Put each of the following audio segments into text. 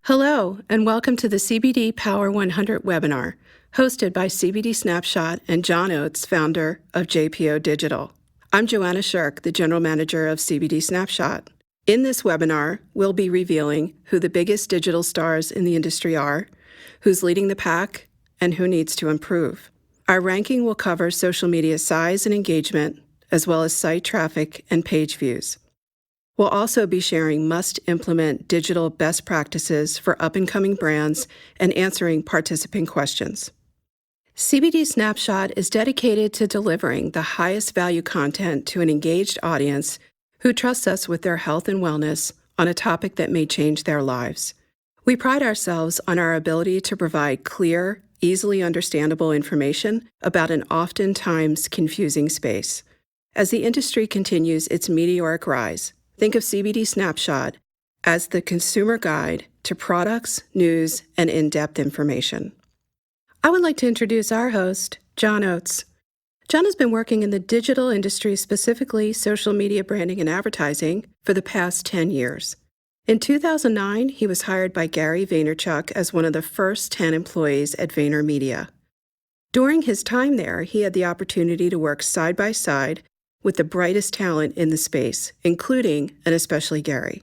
Hello, and welcome to the CBD Power 100 webinar, hosted by CBD Snapshot and John Oates, founder of JPO Digital. I'm Joanna Shirk, the General Manager of CBD Snapshot. In this webinar, we'll be revealing who the biggest digital stars in the industry are, who's leading the pack, and who needs to improve. Our ranking will cover social media size and engagement, as well as site traffic and page views. We'll also be sharing must-implement digital best practices for up-and-coming brands and answering participant questions. CBD Snapshot is dedicated to delivering the highest value content to an engaged audience who trusts us with their health and wellness on a topic that may change their lives. We pride ourselves on our ability to provide clear, easily understandable information about an oftentimes confusing space. As the industry continues its meteoric rise, think of CBD Snapshot as the consumer guide to products, news, and in-depth information. I would like to introduce our host, John Oates. John has been working in the digital industry, specifically social media branding and advertising, for the past 10 years. In 2009, he was hired by Gary Vaynerchuk as one of the first 10 employees at VaynerMedia. During his time there, he had the opportunity to work side by side with the brightest talent in the space, including and especially Gary.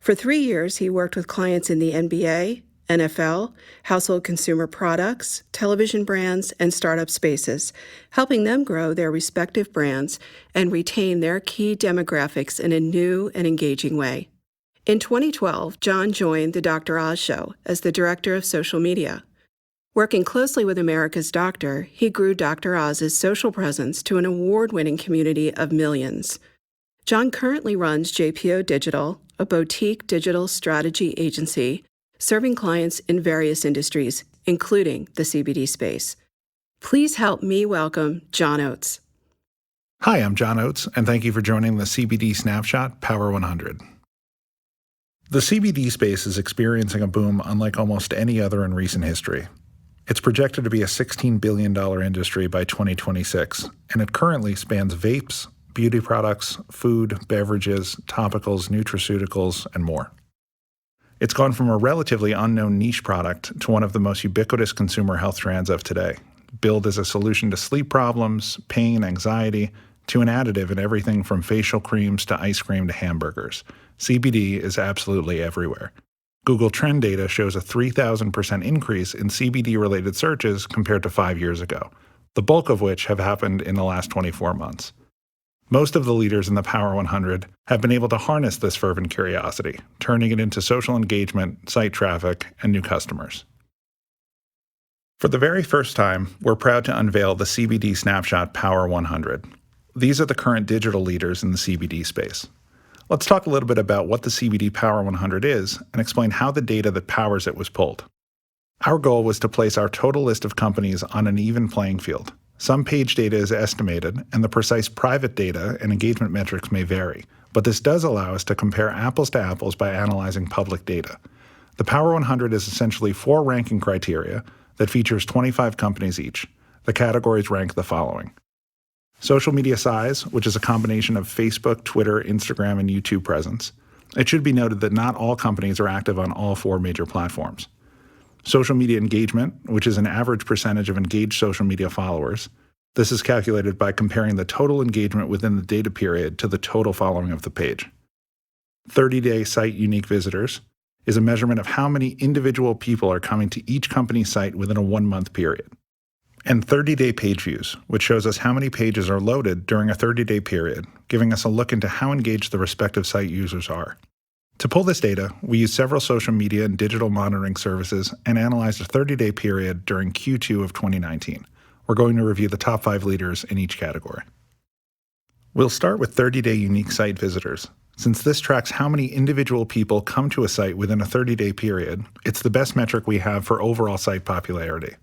For 3 years, he worked with clients in the NBA, NFL, household consumer products, television brands, and startup spaces, helping them grow their respective brands and retain their key demographics in a new and engaging way. In 2012, John joined the Dr. Oz Show as the Director of Social Media. Working closely with America's Doctor, he grew Dr. Oz's social presence to an award-winning community of millions. John currently runs JPO Digital, a boutique digital strategy agency, serving clients in various industries, including the CBD space. Please help me welcome John Oates. Hi, I'm John Oates, and thank you for joining the CBD Snapshot Power 100. The CBD space is experiencing a boom unlike almost any other in recent history. It's projected to be a $16 billion industry by 2026, and it currently spans vapes, beauty products, food, beverages, topicals, nutraceuticals, and more. It's gone from a relatively unknown niche product to one of the most ubiquitous consumer health trends of today, billed as a solution to sleep problems, pain, anxiety, to an additive in everything from facial creams to ice cream to hamburgers. CBD is absolutely everywhere. Google Trend data shows a 3,000% increase in CBD-related searches compared to 5 years ago, the bulk of which have happened in the last 24 months. Most of the leaders in the Power 100 have been able to harness this fervent curiosity, turning it into social engagement, site traffic, and new customers. For the very first time, we're proud to unveil the CBD Snapshot Power 100. These are the current digital leaders in the CBD space. Let's talk a little bit about what the CBD Power 100 is and explain how the data that powers it was pulled. Our goal was to place our total list of companies on an even playing field. Some page data is estimated, and the precise private data and engagement metrics may vary, but this does allow us to compare apples to apples by analyzing public data. The Power 100 is essentially 4 ranking criteria that features 25 companies each. The categories rank the following: social media size, which is a combination of Facebook, Twitter, Instagram, and YouTube presence. It should be noted that not all companies are active on all 4 major platforms. Social media engagement, which is an average percentage of engaged social media followers. This is calculated by comparing the total engagement within the data period to the total following of the page. 30-day site unique visitors is a measurement of how many individual people are coming to each company's site within a 1-month period. And 30-day page views, which shows us how many pages are loaded during a 30-day period, giving us a look into how engaged the respective site users are. To pull this data, we used several social media and digital monitoring services and analyzed a 30-day period during Q2 of 2019. We're going to review the top 5 leaders in each category. We'll start with 30-day unique site visitors. Since this tracks how many individual people come to a site within a 30-day period, it's the best metric we have for overall site popularity.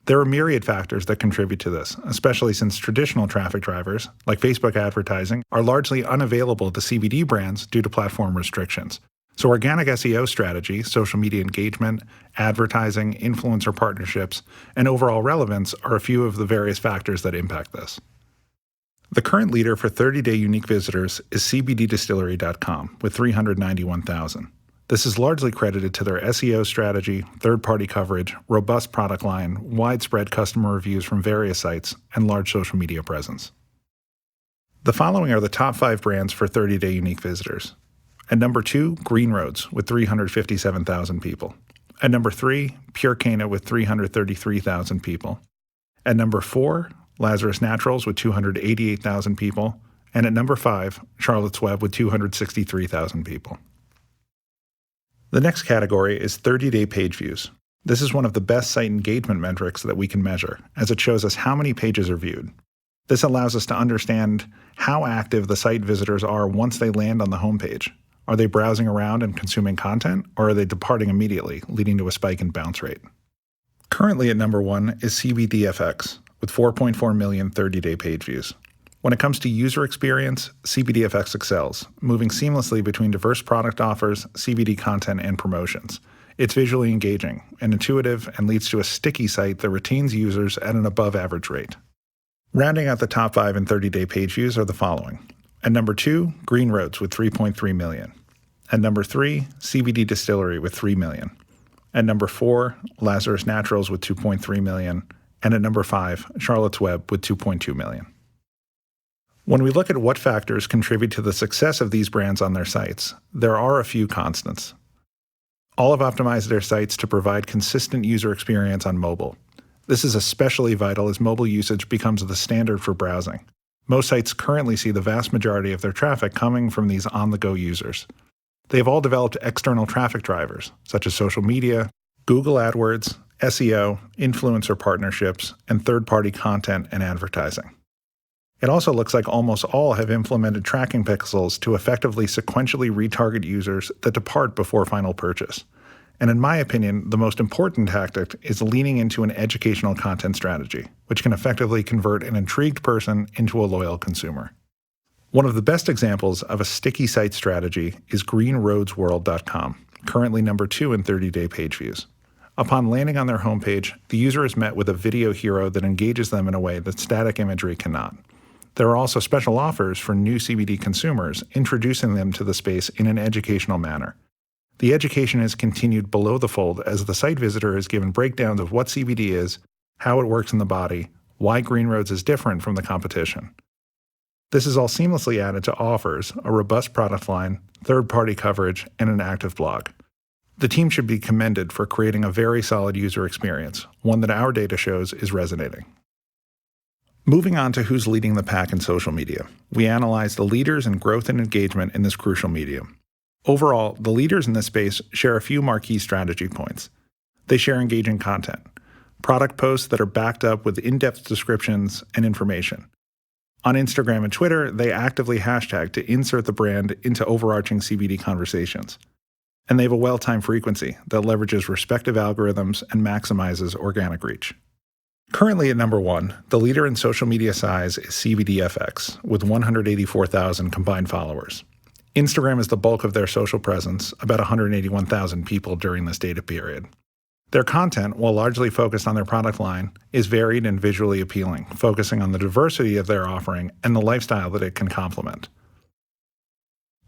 There are myriad factors that contribute to this, especially since traditional traffic drivers, like Facebook advertising, are largely unavailable to CBD brands due to platform restrictions. So organic SEO strategy, social media engagement, advertising, influencer partnerships, and overall relevance are a few of the various factors that impact this. The current leader for 30-day unique visitors is cbddistillery.com with 391,000. This is largely credited to their SEO strategy, third-party coverage, robust product line, widespread customer reviews from various sites, and large social media presence. The following are the top 5 brands for 30-day unique visitors. At number 2, Green Roads with 357,000 people. At number 3, Pure Cana with 333,000 people. At number 4, Lazarus Naturals with 288,000 people. And at number 5, Charlotte's Web with 263,000 people. The next category is 30-day page views. This is one of the best site engagement metrics that we can measure, as it shows us how many pages are viewed. This allows us to understand how active the site visitors are once they land on the homepage. Are they browsing around and consuming content, or are they departing immediately, leading to a spike in bounce rate? Currently at number 1 is CBDFX, with 4.4 million 30-day page views. When it comes to user experience, CBDFX excels, moving seamlessly between diverse product offers, CBD content, and promotions. It's visually engaging and intuitive and leads to a sticky site that retains users at an above-average rate. Rounding out the top 5 in 30-day page views are the following. At number 2, Green Roads with 3.3 million. At number 3, CBD Distillery with 3 million. At number 4, Lazarus Naturals with 2.3 million. And at number 5, Charlotte's Web with 2.2 million. When we look at what factors contribute to the success of these brands on their sites, there are a few constants. All have optimized their sites to provide consistent user experience on mobile. This is especially vital as mobile usage becomes the standard for browsing. Most sites currently see the vast majority of their traffic coming from these on-the-go users. They have all developed external traffic drivers, such as social media, Google AdWords, SEO, influencer partnerships, and third-party content and advertising. It also looks like almost all have implemented tracking pixels to effectively sequentially retarget users that depart before final purchase. And in my opinion, the most important tactic is leaning into an educational content strategy, which can effectively convert an intrigued person into a loyal consumer. One of the best examples of a sticky site strategy is greenroadsworld.com, currently number 2 in 30-day page views. Upon landing on their homepage, the user is met with a video hero that engages them in a way that static imagery cannot. There are also special offers for new CBD consumers, introducing them to the space in an educational manner. The education is continued below the fold as the site visitor is given breakdowns of what CBD is, how it works in the body, why Green Roads is different from the competition. This is all seamlessly added to offers, a robust product line, third-party coverage, and an active blog. The team should be commended for creating a very solid user experience, one that our data shows is resonating. Moving on to who's leading the pack in social media, we analyze the leaders in growth and engagement in this crucial medium. Overall, the leaders in this space share a few marquee strategy points. They share engaging content, product posts that are backed up with in-depth descriptions and information. On Instagram and Twitter, they actively hashtag to insert the brand into overarching CBD conversations. And they have a well-timed frequency that leverages respective algorithms and maximizes organic reach. Currently at number 1, the leader in social media size is CBDFX, with 184,000 combined followers. Instagram is the bulk of their social presence, about 181,000 people during this data period. Their content, while largely focused on their product line, is varied and visually appealing, focusing on the diversity of their offering and the lifestyle that it can complement.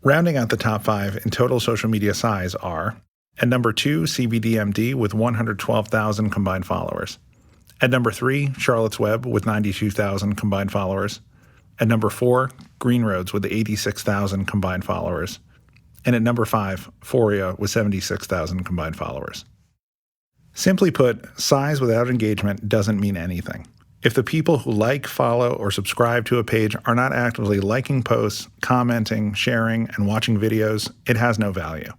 Rounding out the top 5 in total social media size are, at number 2, CBDMD with 112,000 combined followers. At number 3, Charlotte's Web with 92,000 combined followers. At number 4, Green Roads with 86,000 combined followers. And at number 5, Foria with 76,000 combined followers. Simply put, size without engagement doesn't mean anything. If the people who like, follow, or subscribe to a page are not actively liking posts, commenting, sharing, and watching videos, it has no value.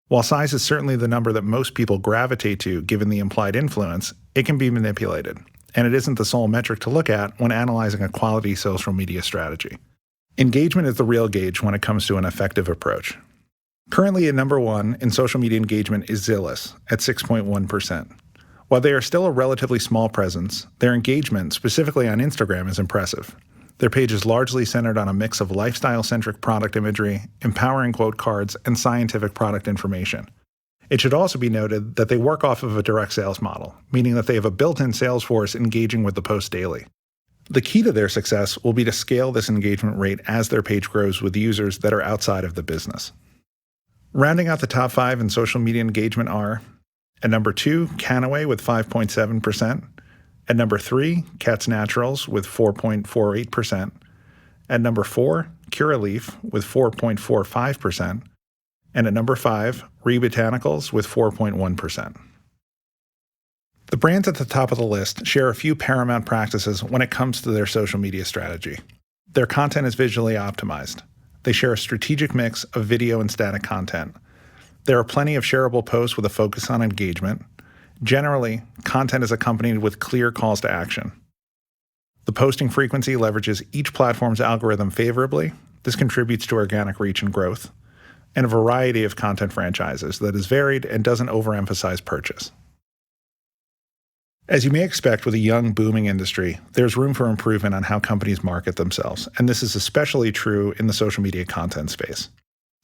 While size is certainly the number that most people gravitate to given the implied influence, it can be manipulated, and it isn't the sole metric to look at when analyzing a quality social media strategy. Engagement is the real gauge when it comes to an effective approach. Currently at number 1 in social media engagement is Zillis at 6.1%. While they are still a relatively small presence, their engagement, specifically on Instagram, is impressive. Their page is largely centered on a mix of lifestyle-centric product imagery, empowering quote cards, and scientific product information. It should also be noted that they work off of a direct sales model, meaning that they have a built-in sales force engaging with the post daily. The key to their success will be to scale this engagement rate as their page grows with users that are outside of the business. Rounding out the top 5 in social media engagement are, at number 2, Canaway with 5.7%. At number 3, Cat's Naturals with 4.48%. At number 4, Curaleaf with 4.45%. And at number 5, Re-Botanicals with 4.1%. The brands at the top of the list share a few paramount practices when it comes to their social media strategy. Their content is visually optimized. They share a strategic mix of video and static content. There are plenty of shareable posts with a focus on engagement. Generally, content is accompanied with clear calls to action. The posting frequency leverages each platform's algorithm favorably. This contributes to organic reach and growth, and a variety of content franchises that is varied and doesn't overemphasize purchase. As you may expect with a young, booming industry, there's room for improvement on how companies market themselves, and this is especially true in the social media content space.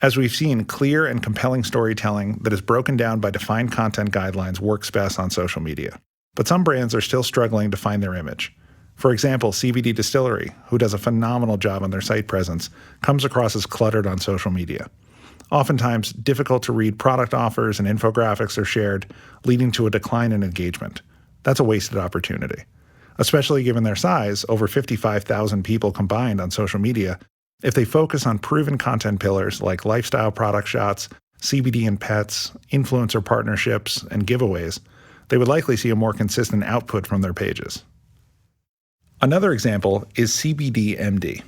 As we've seen, clear and compelling storytelling that is broken down by defined content guidelines works best on social media. But some brands are still struggling to find their image. For example, CBD Distillery, who does a phenomenal job on their site presence, comes across as cluttered on social media. Oftentimes, difficult to read product offers and infographics are shared, leading to a decline in engagement. That's a wasted opportunity. Especially given their size, over 55,000 people combined on social media, if they focus on proven content pillars like lifestyle product shots, CBD and pets, influencer partnerships, and giveaways, they would likely see a more consistent output from their pages. Another example is CBDMD.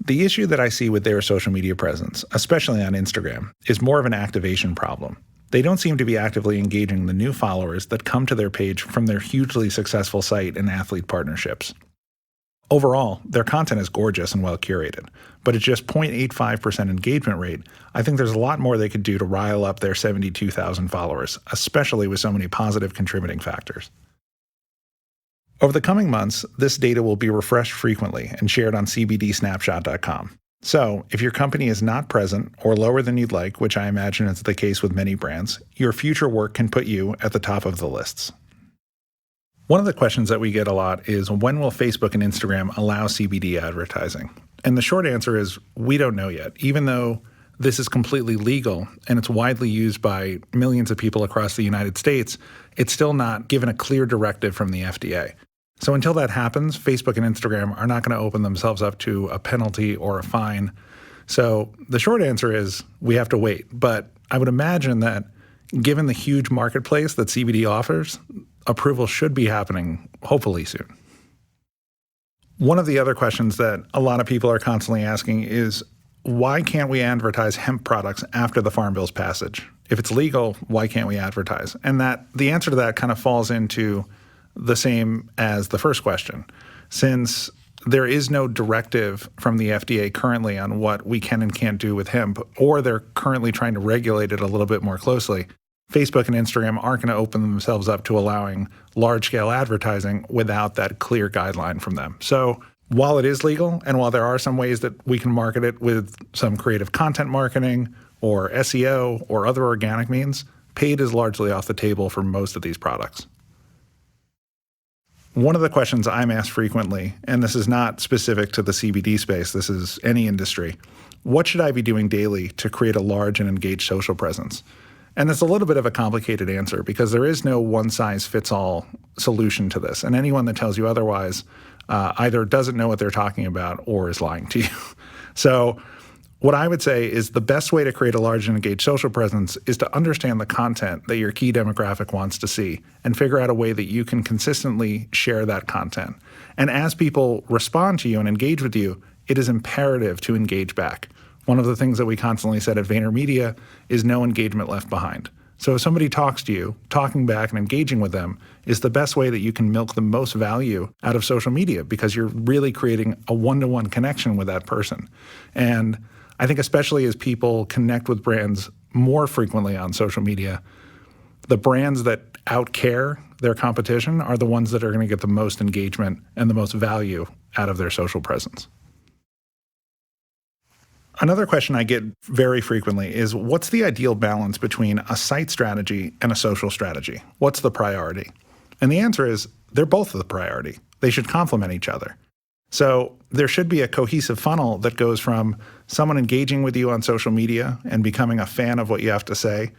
The issue that I see with their social media presence, especially on Instagram, is more of an activation problem. They don't seem to be actively engaging the new followers that come to their page from their hugely successful site and athlete partnerships. Overall, their content is gorgeous and well curated, but at just 0.85% engagement rate, I think there's a lot more they could do to rile up their 72,000 followers, especially with so many positive contributing factors. Over the coming months, this data will be refreshed frequently and shared on cbdsnapshot.com. So, if your company is not present or lower than you'd like, which I imagine is the case with many brands, your future work can put you at the top of the lists. One of the questions that we get a lot is, when will Facebook and Instagram allow CBD advertising? And the short answer is, we don't know yet. Even though this is completely legal and it's widely used by millions of people across the United States, it's still not given a clear directive from the FDA. So until that happens, Facebook and Instagram are not going to open themselves up to a penalty or a fine. So the short answer is we have to wait. But I would imagine that given the huge marketplace that CBD offers, approval should be happening hopefully soon. One of the other questions that a lot of people are constantly asking is, why can't we advertise hemp products after the Farm Bill's passage? If it's legal, why can't we advertise? And the answer to that kind of falls into the same as the first question. Since there is no directive from the FDA currently on what we can and can't do with hemp, or they're currently trying to regulate it a little bit more closely, Facebook and Instagram aren't going to open themselves up to allowing large-scale advertising without that clear guideline from them. So while it is legal, and while there are some ways that we can market it with some creative content marketing or SEO or other organic means, paid is largely off the table for most of these products. One of the questions I'm asked frequently, and this is not specific to the CBD space, this is any industry, what should I be doing daily to create a large and engaged social presence? And it's a little bit of a complicated answer because there is no one-size-fits-all solution to this. And anyone that tells you otherwise either doesn't know what they're talking about or is lying to you. So what I would say is the best way to create a large and engaged social presence is to understand the content that your key demographic wants to see and figure out a way that you can consistently share that content. And as people respond to you and engage with you, it is imperative to engage back. One of the things that we constantly said at VaynerMedia is no engagement left behind. So if somebody talks to you, talking back and engaging with them is the best way that you can milk the most value out of social media because you're really creating a one-to-one connection with that person. And I think especially as people connect with brands more frequently on social media, the brands that outcare their competition are the ones that are going to get the most engagement and the most value out of their social presence. Another question I get very frequently is, what's the ideal balance between a site strategy and a social strategy? What's the priority? And the answer is, they're both the priority. They should complement each other. So there should be a cohesive funnel that goes from someone engaging with you on social media and becoming a fan of what you have to say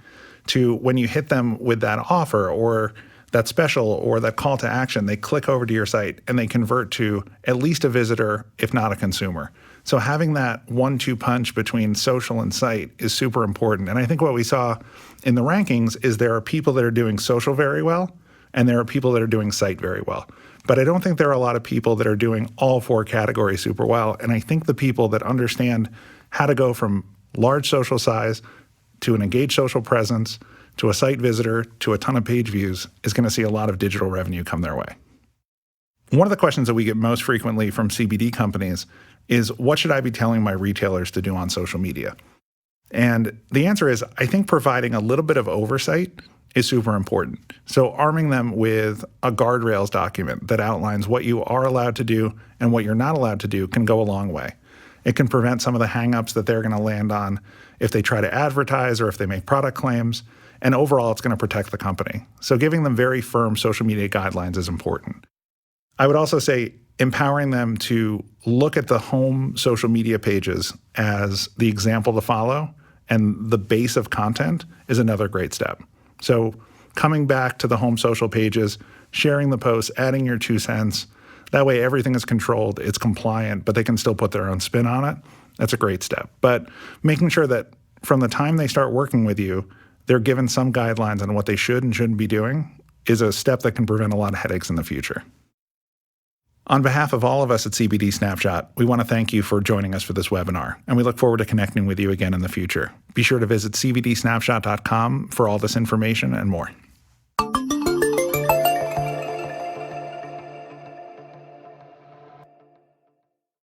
to when you hit them with that offer or that special or that call to action, they click over to your site and they convert to at least a visitor, if not a consumer. So having that 1-2 punch between social and site is super important. And I think what we saw in the rankings is there are people that are doing social very well and there are people that are doing site very well. But I don't think there are a lot of people that are doing all 4 categories super well. And I think the people that understand how to go from large social size to an engaged social presence to a site visitor to a ton of page views is going to see a lot of digital revenue come their way. One of the questions that we get most frequently from CBD companies is, what should I be telling my retailers to do on social media? And the answer is, I think providing a little bit of oversight is super important. So arming them with a guardrails document that outlines what you are allowed to do and what you're not allowed to do can go a long way. It can prevent some of the hangups that they're going to land on if they try to advertise or if they make product claims. And overall, it's going to protect the company. So giving them very firm social media guidelines is important. I would also say empowering them to look at the home social media pages as the example to follow, and the base of content is another great step. So coming back to the home social pages, sharing the posts, adding your 2 cents, that way everything is controlled, it's compliant, but they can still put their own spin on it. That's a great step. But making sure that from the time they start working with you, they're given some guidelines on what they should and shouldn't be doing is a step that can prevent a lot of headaches in the future. On behalf of all of us at CBD Snapshot, we want to thank you for joining us for this webinar, and we look forward to connecting with you again in the future. Be sure to visit cbdsnapshot.com for all this information and more.